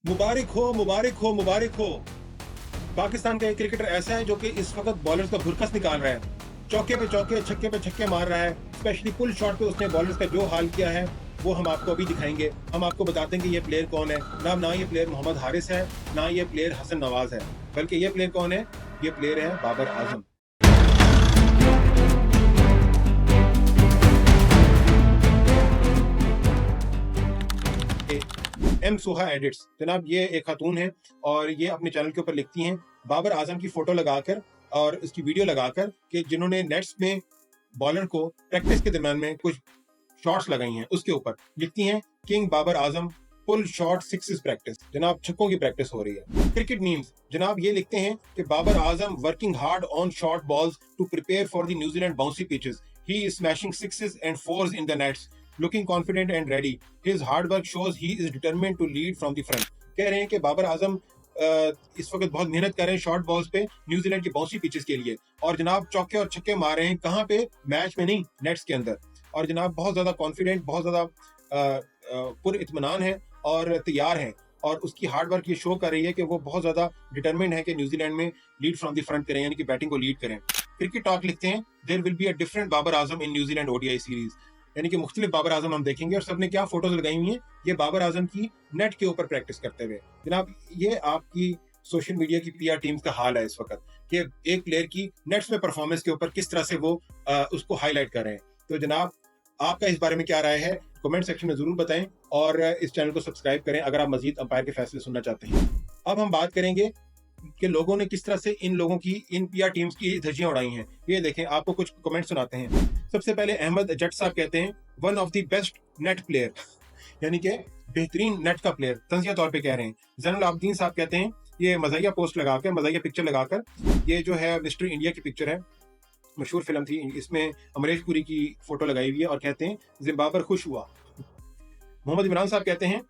मुबारक हो, मुबारक हो, मुबारक हो। पाकिस्तान का एक क्रिकेटर ऐसा है जो कि इस वक्त बॉलर्स का भुरकस निकाल रहा है। चौके पे चौके, छक्के पे छक्के मार रहा है। स्पेशली पुल शॉट पे उसने बॉलर्स का जो हाल किया है वो हम आपको अभी दिखाएंगे। हम आपको बताते हैं कि ये प्लेयर कौन है। ना ये प्लेयर मोहम्मद हारिस है, ना ये प्लेयर हसन नवाज है, बल्कि ये प्लेयर कौन है? ये प्लेयर है बाबर आजम। एम सुहा एडिट्स जनाब, ये एक खातून है और ये अपने चैनल के ऊपर लिखती हैं बाबर आजम की फोटो लगाकर और इसकी वीडियो लगाकर कि जिन्होंने नेट्स में बॉलर को प्रैक्टिस के दरम्यान में कुछ शॉट्स लगाई हैं, उसके ऊपर लिखती हैं king Babar Azam pull shot sixes practice. जनाब छक्कों की प्रैक्टिस हो रही है। क्रिकेट मीम्स जनाब ये लिखते हैं कि Babar Azam working hard on short balls to prepare for the New Zealand bouncy pitches, he is smashing sixes and fours in the nets, looking confident and ready. His hard work shows he is determined to lead from the front. कह रहे हैं कि बाबर आजम इस वक्त बहुत मेहनत कर रहे हैं शॉर्ट बॉल्स पे न्यूजीलैंड की बाउंसी पिचेस के लिए, और जनाब चौके और छक्के मार रहे हैं। कहाँ पे? मैच में नहीं, नेट्स के अंदर। और जनाब बहुत ज्यादा कॉन्फिडेंट, बहुत ज्यादा पुरइत्मीनान है और तैयार है, और उसकी हार्ड वर्क ये शो कर रही है कि वो बहुत ज्यादा डिटरमिन्ड है कि न्यूजीलैंड में लीड फ्रॉम द फ्रंट करें, यानी कि बैटिंग को लीड करें। क्रिकेट टॉक लिखते हैं there will be a different Babar Azam in New Zealand ODI series, यानी कि मुख्तलिफ बाबर आजम हम देखेंगे। और सबने क्या फोटोज लगाई हुई हैं? ये बाबर आजम की नेट के ऊपर प्रैक्टिस करते हुए। जनाब ये आपकी सोशल मीडिया की पीआर टीम्स का हाल है इस वक्त कि एक प्लेयर की नेट्स में परफॉर्मेंस के ऊपर किस तरह से वो उसको हाईलाइट कर रहे हैं। तो जनाब आपका इस बारे में क्या राय है? कमेंट सेक्शन में जरूर बताएं और इस चैनल को सब्सक्राइब करें अगर आप मजीद अंपायर के फैसले सुनना चाहते हैं। अब हम बात करेंगे कि लोगों ने किस तरह से इन लोगों की, इन पीआर टीम्स की धज्जियां उड़ाई हैं। ये देखें, आपको कुछ कमेंट सुनाते हैं। सबसे पहले अहमद जट साहब कहते हैं one of the best net player, यानी कि बेहतरीन नेट का प्लेयर तंजिया तौर पे कह रहे हैं। जैनुल आबदीन साहब कहते हैं ये मज़ाहिया पोस्ट लगाकर, मज़ाहिया पिक्चर लगाकर, ये जो है मिस्टर इंडिया की पिक्चर है, मशहूर फिल्म थी, इसमें अमरीश पुरी की फोटो लगाई हुई है, और कहते हैं जिम्बाब्वे खुश हुआ। मोहम्मद इमरान साहब कहते हैं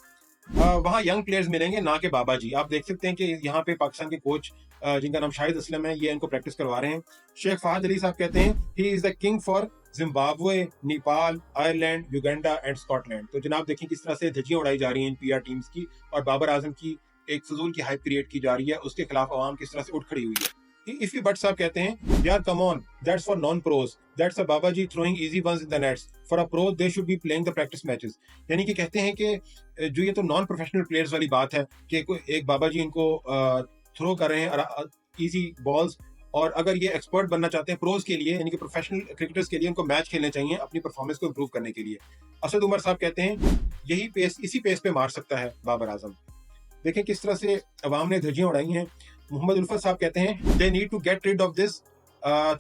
वहाँ यंग प्लेयर्स मिलेंगे ना कि बाबा जी। आप देख सकते हैं कि यहाँ पे पाकिस्तान के कोच जिनका नाम शाहिद असलम है, ये इनको प्रैक्टिस करवा रहे हैं। शेख फहद अली साहब कहते हैं he is the king for Zimbabwe, Nepal, Ireland, Uganda and Scotland. तो जनाब देखें किस तरह से धज्जियां उड़ाई जा रही हैं इन पीआर टीम्स की, और बाबर आजम की एक फजूल की हाइप क्रिएट की जा रही है, उसके खिलाफ अवाम किस तरह से उठ खड़ी हुई है। इफी भट्ट साहब कहते हैं यार come on, that's for non pros, that's a baba ji throwing easy ones in the nets, for a pro they should be playing the practice matches. यानी कि कहते हैं कि जो ये तो नॉन प्रोफेशनल प्लेयर्स वाली बात है कि एक बाबा जी इनको थ्रो कर रहे हैं इजी बॉल्स, और अगर ये एक्सपर्ट बनना चाहते हैं प्रोज के लिए, यानी कि प्रोफेशनल क्रिकेटर्स के लिए, उनको मैच खेलने चाहिए अपनी परफॉर्मेंस को इंप्रूव करने के लिए। असद उमर साहब कहते हैं यही पेस, इसी पेस पे मार सकता है बाबर आजम। देखें किस तरह से अवाम ने धज्जियां उड़ाई हैं। मोहम्मद उल्फत साहब कहते हैं they need to get rid of this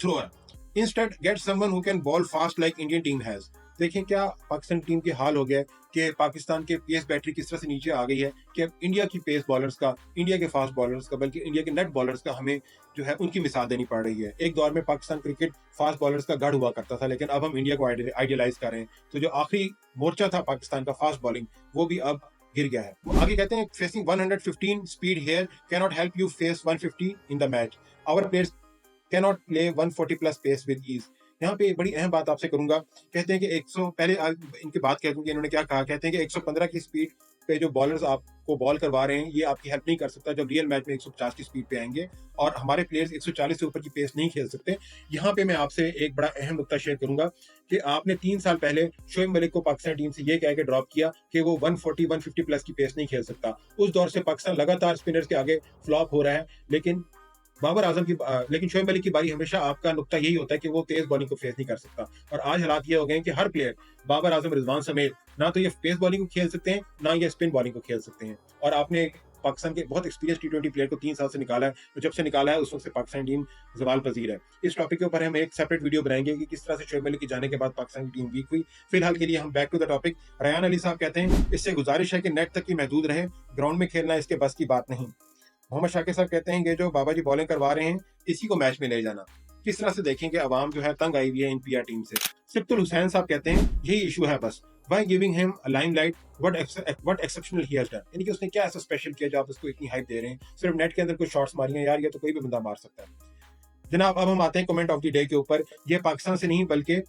thrower, instead get someone who can bowl fast like Indian team has. देखें क्या पाकिस्तान टीम के हाल हो गया है कि पाकिस्तान के पेस बैटरी किस तरह से नीचे आ गई है कि अब इंडिया की पेस बॉलर्स का, इंडिया के फास्ट बॉलर्स का, बल्कि इंडिया के नेट बॉलर्स का हमें जो है उनकी मिसाल देनी पड़ रही है। एक दौर में पाकिस्तान क्रिकेट फास्ट बॉलर्स का गढ़ हुआ करता था, लेकिन अब हम इंडिया को आइडियलाइज कर रहे हैं। तो जो आखिरी मोर्चा था पाकिस्तान का फास्ट बॉलिंग, वो भी अब गिर गया है। वो आगे कहते हैं facing 115 speed here cannot help you face 150 in the match, our players cannot play 140 plus pace with ease. यहाँ पे एक बड़ी अहम बात आपसे करूंगा। कहते हैं कि 100, पहले इनकी बात कहते हैं कि इन्होंने क्या कहा, कहते हैं कि 115 की स्पीड पे जो बॉलर्स आपको बॉल करवा रहे हैं ये आपकी हेल्प नहीं कर सकता जब रियल मैच में 150 की स्पीड पे आएंगे, और हमारे प्लेयर्स 140 से ऊपर की पेस नहीं खेल सकते। यहाँ पे मैं आपसे एक बड़ा अहम नुक्ता शेयर करूंगा कि आपने 3 साल पहले शोएब मलिक को पाकिस्तान टीम से ये कह के ड्रॉप किया कि वो 140-150 प्लस की पेस नहीं खेल सकता। उस दौर से पाकिस्तान लगातार स्पिनर्स के आगे फ्लॉप हो रहा है, लेकिन बाबर आजम की लेकिन शोएब मलिक की बारी हमेशा आपका नुक्ता यही होता है कि वो तेज बॉलिंग को फेस नहीं कर सकता। और आज हालात ये हो गए हैं कि हर प्लेयर बाबर आजम, रिजवान समेत, ना तो ये पेस बॉलिंग को खेल सकते हैं, ना ये स्पिन बॉलिंग को खेल सकते हैं। और आपने पाकिस्तान के बहुत एक्सपीरियंस T20 प्लेयर को 3 साल से निकाला है, तो जब से निकाला है उस वक्त से पाकिस्तान टीम जवाल पजीर है। इस टॉपिक के ऊपर हम एक सेपरेट वीडियो बनाएंगे कि किस तरह से शोएब मलिक के जाने के बाद पाकिस्तान की टीम वीक हुई। फिलहाल के लिए हम back to the topic. Rayan Ali साहब कहते हैं इससे गुजारिश है कि नेट तक ही महदूद रहे, ग्राउंड में खेलना इसके बस की बात नहीं। मोहम्मद शाकिर साहब कहते हैं ये जो बाबा जी बॉलिंग करवा रहे हैं इसी को मैच में ले जाना। किस तरह से देखें कि अवाम जो है तंग आई हुई है इन पीआर टीम से। सिब्तुल हुसैन साहब कहते हैं यही इशू है बस, why giving him a limelight, what exceptional he has done, यानी कि उसने क्या ऐसा स्पेशल किया जो आप उसको इतनी हाइप दे रहे हैं। सिर्फ नेट के अंदर कुछ शॉट्स मारी हैं यार, ये तो कोई भी बंदा मार सकता है। जनाब अब हम आते हैं कमेंट ऑफ द डे के ऊपर। ये पाकिस्तान से नहीं बल्कि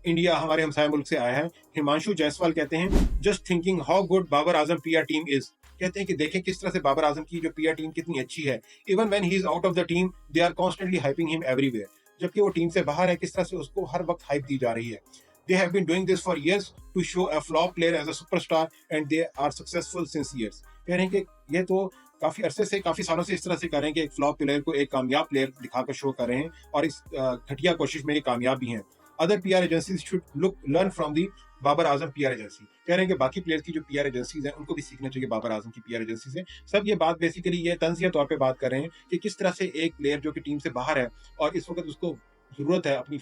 इंडिया, हमारे हमसाया मुल्क से आया है। हिमांशु जायसवाल कहते हैं just thinking how good Babar Azam PR team is, कहते हैं कि देखें किस तरह से बाबर आजम की जो पीआर टीम कितनी अच्छी है। Even when he is out of the team they are constantly hyping him everywhere. जबकि वो टीम से बाहर है, किस तरह से उसको हर वक्त हाइप दी जा रही है। They have been doing this for years to show a flop player as a superstar and they are successful since years। कह रहे हैं कि ये तो काफी अरसे से, काफी सालों से इस तरह से कर रहे हैं कि एक फ्लॉप प्लेयर को एक कामयाब प्लेयर दिखाकर शो कर रहे हैं और इस घटिया कोशिश में ये कामयाब भी हैं। Other PR agencies should look learn from the Babar Azam PR agency. कह रहे हैं कि बाकी प्लेयर्स की जो पीआर एजेंसीज हैं उनको भी सीखना चाहिए बाबर आजम की पीआर एजेंसी से। सब ये बात बेसिकली ये तंजिया तौर पे बात कर रहे हैं कि किस तरह से एक प्लेयर जो कि टीम से बाहर है और इस वक्त उसको जरूरत है अपनी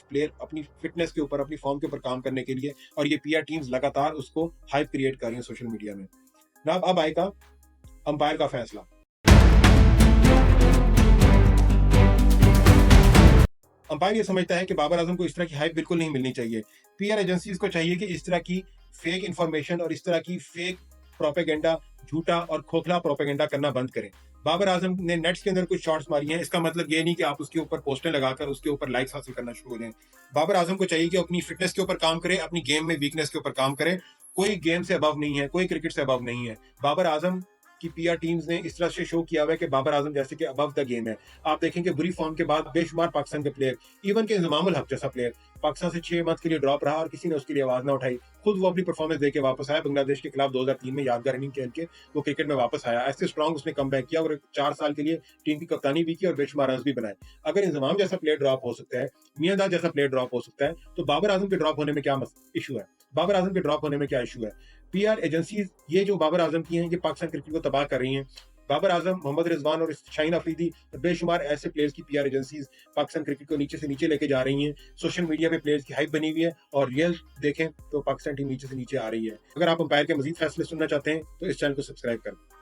फिटनेस के ऊपर, अपनी फॉर्म के ऊपर काम करने के लिए, और ये पीआर टीम्स लगातार उसको हाइप क्रिएट कर रही हैं सोशल मीडिया में। जनाब अब आएगा अंपायर का फैसला। अंपायर ये समझता है कि बाबर आजम को इस तरह की हाइप बिल्कुल नहीं मिलनी चाहिए। पीआर एजेंसीज को चाहिए कि इस तरह की फेक इंफॉर्मेशन और इस तरह की फेक प्रोपेगेंडा, झूठा और खोखला प्रोपेगेंडा करना बंद करें। बाबर आजम ने नेट्स के अंदर कुछ शॉट्स मारी हैं, इसका मतलब ये नहीं कि आप उसके ऊपर पोस्टर लगाकर उसके ऊपर लाइक्स हासिल करना शुरू हो जाएं। बाबर आजम को चाहिए कि अपनी फिटनेस के ऊपर काम करे, अपनी गेम में वीकनेस के ऊपर काम करे। कोई गेम से अबव नहीं है, कोई क्रिकेट से अबव नहीं है। बाबर आजम की पीआर टीम्स ने इस तरह से शो किया हुआ है कि बाबर आजम जैसे कि अबव द गेम है। आप देखेंगे बुरी फॉर्म के बाद बेशुमार पाकिस्तान के प्लेयर, इवन के इंजमामुल हक जैसा प्लेयर पाकिस्तान से 6 मंथ के लिए ड्रॉप रहा और किसी ने उसके लिए आवाज ना उठाई। खुद वो अपनी परफॉर्मेंस देके वापस आया, बांग्लादेश के खिलाफ 2003 में यादगार इनिंग खेल के वो क्रिकेट में वापस आया। ऐसे स्ट्रॉन्ग उसने कम बैक किया और 4 साल के लिए टीम की कप्तानी भी की और बेशुमार रन भी बनाए। अगर इंजमाम जैसा प्लेयर ड्रॉप हो सकता है, मियांदाद जैसा प्लेयर ड्रॉप हो सकता है, तो बाबर आजम के ड्रॉप होने में क्या इशू है? बाबर आजम के ड्रॉप होने में क्या इशू है? पीआर एजेंसीज ये जो बाबर आजम की हैं, ये पाकिस्तान क्रिकेट को तबाह कर रही हैं। बाबर आजम, मोहम्मद रिजवान और शाहीन अफरीदी, बेशुमार ऐसे प्लेयर्स की पीआर एजेंसीज पाकिस्तान क्रिकेट को नीचे से नीचे लेके जा रही हैं। सोशल मीडिया पे प्लेयर्स की हाइप बनी हुई है और रियल देखें तो पाकिस्तान टीम नीचे से नीचे आ रही है। अगर आप अंपायर के मजीद फैसले सुनना चाहते हैं तो इस चैनल को सब्सक्राइब करें।